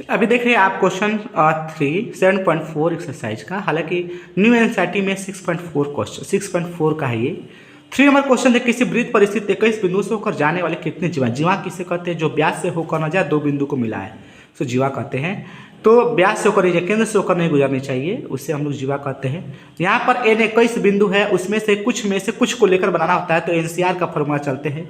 अभी देख रहे हैं आप क्वेश्चन 7.4 एक्सरसाइज का। हालांकि न्यू एनसीईआरटी में 6.4 क्वेश्चन 6.4 का है ये। 3 नंबर क्वेश्चन है, किसी वृत्त परिस्थिति 21 बिंदु से होकर जाने वाले कितने जीवा। जीवा किसे कहते हैं? जो व्यास से होकर न जाए, 2 बिंदु को मिला है, तो जीवा कहते हैं। तो व्यास से होकर या केंद्र से होकर नहीं गुजरनी चाहिए, उससे हम लोग जीवा कहते हैं। यहाँ पर n 21 बिंदु है, उसमें से कुछ को लेकर बनाना होता है, तो एनसीआर का फॉर्मूला चलते हैं।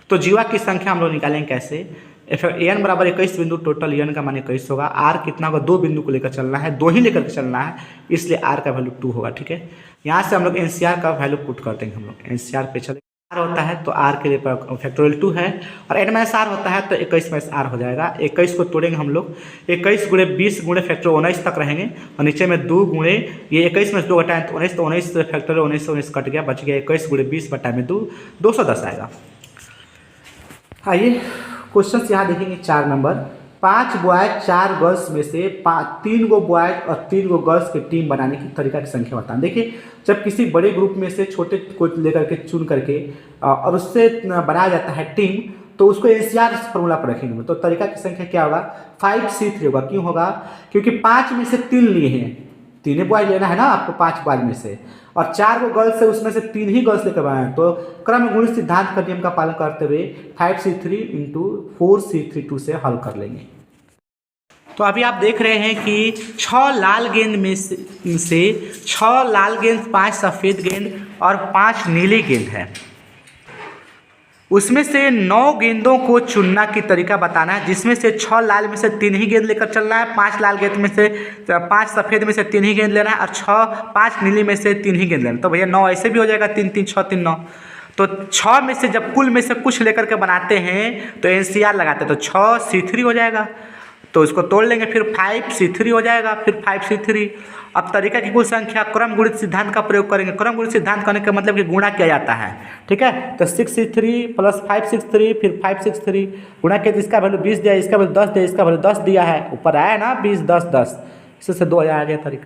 तो जीवा की संख्या हम लोग निकालेंगे कैसे? एन बराबर 21 बिंदु, टोटल एन का मान 21 होगा। आर कितना होगा? 2 बिंदु को लेकर चलना है, 2 ही लेकर चलना है, इसलिए आर का वैल्यू 2 होगा। ठीक है, यहाँ से हम लोग एनसीआर का वैल्यू पुट कर देंगे। हम लोग एनसीआर पे चले, आर होता है तो आर के लिए फैक्टोरियल 2 है, और एन माइनस आर होता है तो 21 माइनस आर हो जाएगा। 21 को तोड़ेंगे हम लोग, 21 गुणे 20 गुणे फैक्टर 19 तक रहेंगे, और नीचे में 2 गुणे ये 21 में 2 घटाएं तो 19, तो 19 फैक्टर 19 कट गया, बच गया 21 गुणे 20 बटा में 2, 210 आएगा। आइए क्वेश्चन यहाँ देखेंगे 4 नंबर। 5 बॉयज 4 गर्ल्स में से 3 गो बॉयज और 3 गो गर्ल्स की टीम बनाने की तरीका की संख्या बताएं। देखिए, जब किसी बड़े ग्रुप में से छोटे को लेकर के चुन करके और उससे बनाया जाता है टीम, तो उसको एनसीआर फॉर्मूला पर रखेंगे। तो तरीका की संख्या क्या होगा? 5C3 होगा। क्यों होगा? क्योंकि 5 में से 3 लिए हैं, 3 बॉयज लेना है ना आपको 5 बॉयज में से, और 4 को गर्ल्स है, उसमें से 3 ही गर्ल्स लेकर बनाए हैं। तो क्रम गुणित सिद्धांत का नियम का पालन करते हुए 5C3 इंटू 4C32 से हल कर लेंगे। तो अभी आप देख रहे हैं कि 6 लाल गेंद में से 6 लाल गेंद, 5 सफ़ेद गेंद और 5 नीली गेंद है। उसमें से 9 गेंदों को चुनना की तरीका बताना है, जिसमें से 6 लाल में से 3 ही गेंद लेकर चलना है, 5 लाल गेंद में से 5 सफ़ेद में से 3 ही गेंद लेना है, और 5 नीली में से 3 ही गेंद लेना। तो भैया 9 ऐसे भी हो जाएगा, 3 3 6 3 9। तो 6 में से जब कुल में से कुछ लेकर के बनाते हैं तो एनसीआर लगाते हैं, तो 6C3 हो जाएगा। तो इसको तोड़ लेंगे, फिर 5C3 हो जाएगा, फिर 5C3। अब तरीका की कुल संख्या क्रम गुणित सिद्धांत का प्रयोग करेंगे। क्रम गुणित सिद्धांत करने का मतलब कि गुणा किया जाता है। ठीक है, तो 6C3 प्लस 563 फिर 563 गुणा किया, इसका वैल्यू 20 दिया, इसका वैल्यू 10 दिया, इसका वैल्यू 10 दिया है, ऊपर आया ना 20 10 10, इससे 2000 आ गया तरीका।